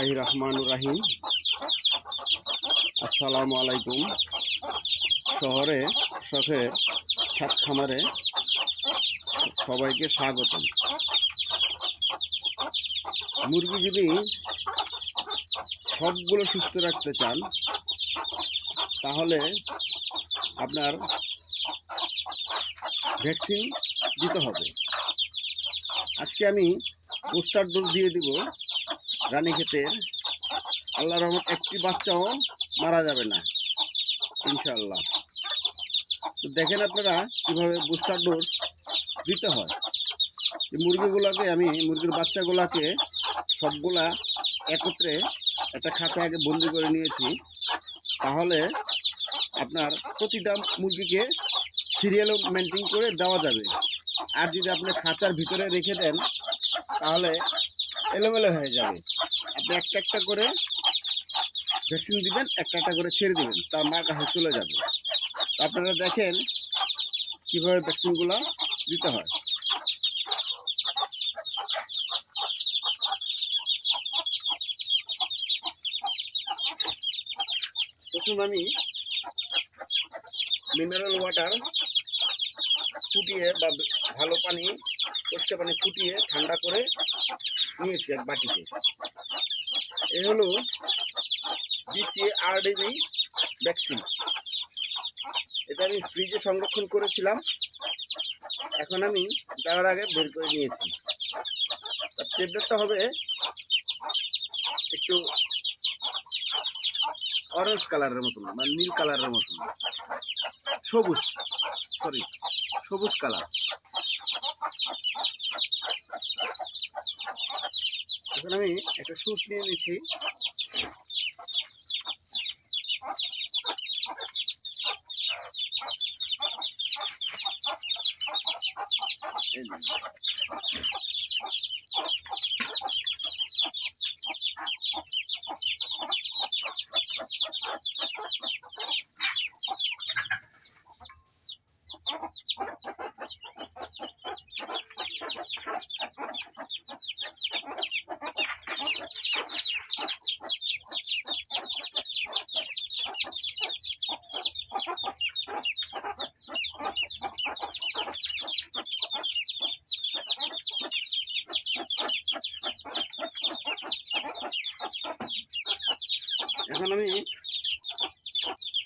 বিসমিল্লাহির রহমানির রহিম। আসসালামু আলাইকুম। শহরে শখে ছাদ খামারে সবাইকে স্বাগতম। মুরগি যদি সবগুলো সুস্থ রাখতে চান তাহলে আপনার ভ্যাকসিন দিতে হবে। আজকে আমি বুস্টার ডোজ দিয়ে দিব রানীক্ষেতের। আল্লাহর রহমত একটি বাচ্চাও মারা যাবে না ইনশাআল্লাহ। তো দেখেন আপনারা কীভাবে বুস্টার ডোজ দিতে হয়। মুরগিগুলোকে আমি মুরগির বাচ্চাগুলোকে সবগুলা একত্রে একটা খাঁচা আগে বন্দি করে নিয়েছি। তাহলে আপনার প্রতিটা মুরগিকে সিরিয়াল মেনটেন করে দেওয়া যাবে। আর যদি আপনি খাঁচার ভিতরে রেখে দেন তাহলে এলোমেলো হয়ে যাবে। আপনি একটা একটা করে ভ্যাকসিন দিবেন, একটা একটা করে ছেড়ে দিবেন, তার মার কাছে চলে যাবে। তো আপনারা দেখেন কীভাবে ভ্যাকসিনগুলো দিতে হয়। প্রথম আমি মিনারেল ওয়াটার ফুটিয়ে বা ভালো পানি, পরিষ্কার পানি ফুটিয়ে ঠান্ডা করে নিয়েছি এক বাটিতে। এই হলো BCRDB ভ্যাকসিন। এটা আমি ফ্রিজে সংরক্ষণ করেছিলাম, এখন আমি দেওয়ার আগে বের করে নিয়েছি। তার ট্যাবলেটটা হবে একটু অরেঞ্জ কালারের মতন, মানে নীল কালারের মতন, সবুজ কালার। এখন আমি একটা সুচ নিয়ে নিচ্ছি। এখন আমি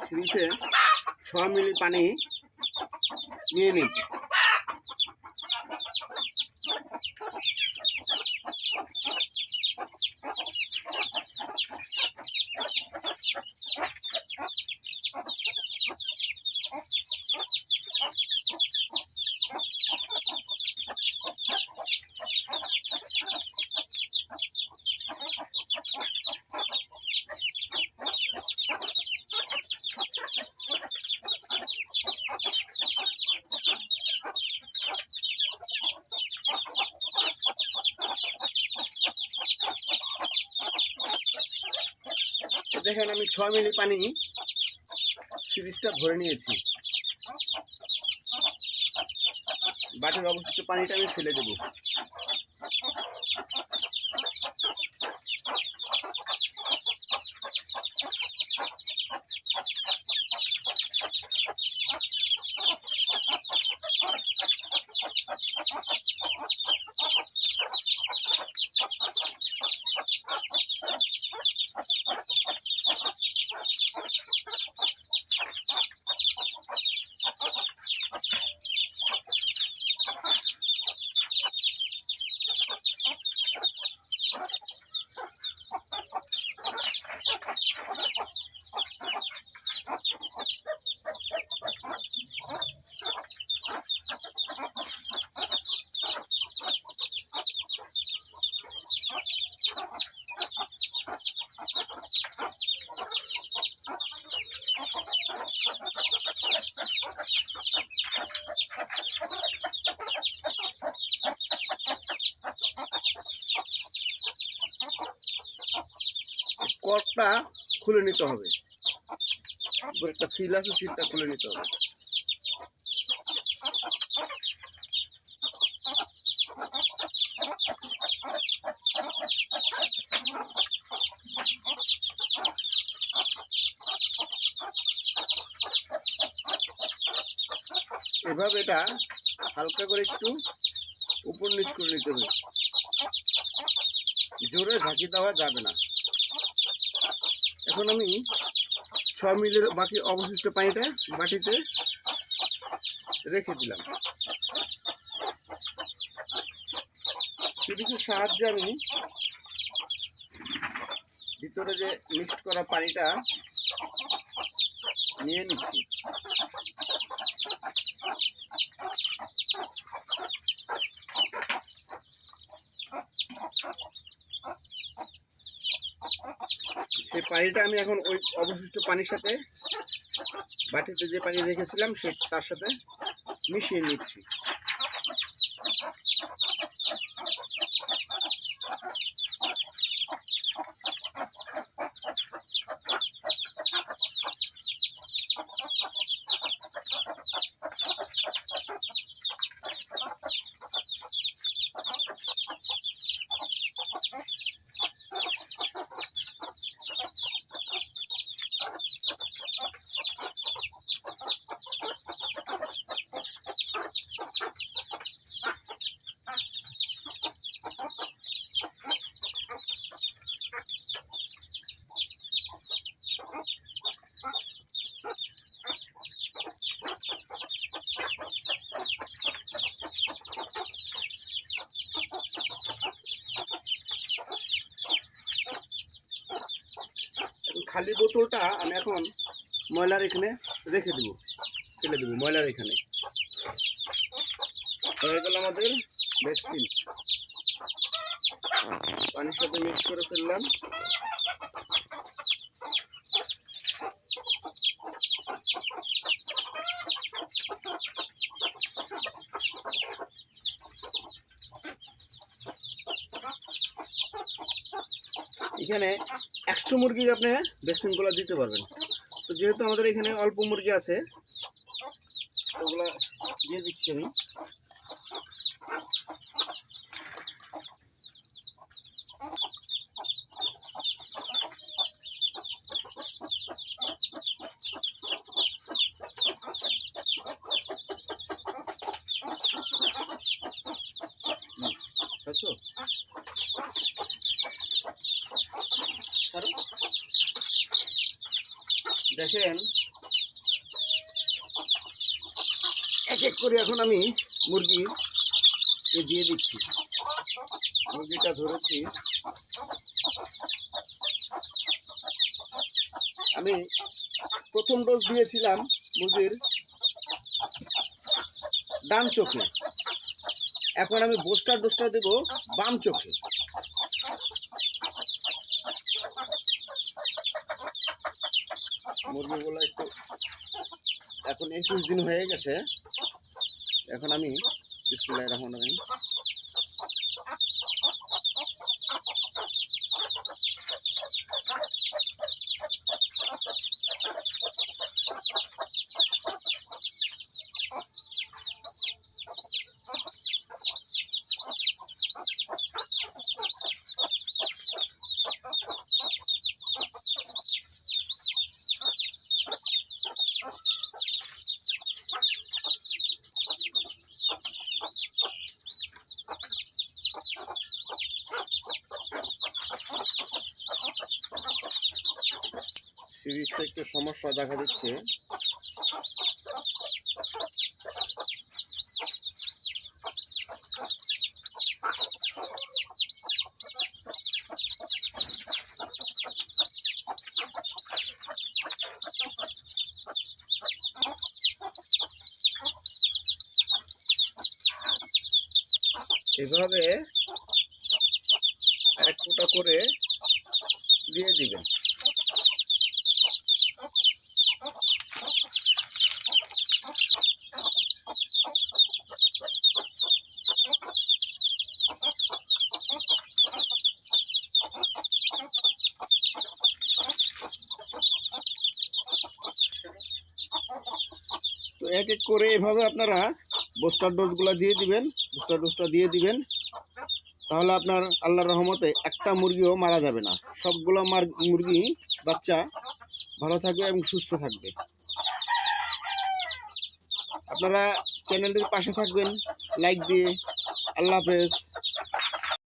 সিরিজে 6 মিলি পানি নিয়ে নিচ্ছি। দেখেন আমি 6 মিলি পানি সিরিজটা ভরে নিয়েছি। বাটির অবশিষ্ট পানিটা আমি ফেলে দেব। কর্কটা খুলে নিতে হবে, উপরে একটা সিল আছে, সিলটা খুলে নিতে হবে। এভাবে এটা হালকা করে একটু উপর নিচ করে নিতে হবে, জোরে ঝাঁকি দেওয়া যাবে না। এখন আমি 6 মিলির বাকি অবশিষ্ট পানিটা বাটিতে রেখে দিলাম। সিরিজের সাহায্যে আমি ভিতরে যে মিক্সড করা পানিটা নিয়ে নিচ্ছি। সেই পানিটা আমি এখন ওই অবশিষ্ট পানির সাথে বাটিতে যে পানি রেখেছিলাম তার সাথে মিশিয়ে নিচ্ছি। খালি বোতলটা আমি এখন ময়লার এখানে রেখে দেবো, ফেলে দেবো ময়লার এখানে। হয়ে গেল আমাদের ভ্যাকসিন, পানির সাথে মিক্স করে ফেললাম। এখানে 100 মুরগি আপনি ভ্যাকসিনগুলো দিতে পারবেন। তো যেহেতু আমাদের এখানে অল্প মুরগি আছে, ওগুলো দিয়ে দিচ্ছি আমি। দেখেন এক এক করে এখন আমি মুরগি দিয়ে দিচ্ছি। মুরগিটা ধরেছি আমি, প্রথম ডোজ দিয়েছিলাম মুরগির ডান চোখে, এখন আমি বুস্টার ডোজটা দেব বাম চোখে। মুরগিগুলো একটু এখন 21 দিন হয়ে গেছে। এখন আমি বিসমিল্লাহির রহমানির রহিম সিরিজটা একটু সমস্যা দেখা দিচ্ছে। এভাবে এক ফোঁটা করে দিয়ে দিবেন। তো এক এক করে এভাবে আপনারা বুস্টার ডোজগুলো দিয়ে দিবেন, বুস্টার ডোজটা দিয়ে দিবেন। তাহলে আপনার আল্লাহর রহমতে একটা মুরগিও মারা যাবে না, সবগুলো মুরগি বাচ্চা ভালো থাকবে এবং সুস্থ থাকবে। আপনারা চ্যানেলটির পাশে থাকবেন লাইক দিয়ে। আল্লাহ হাফেজ।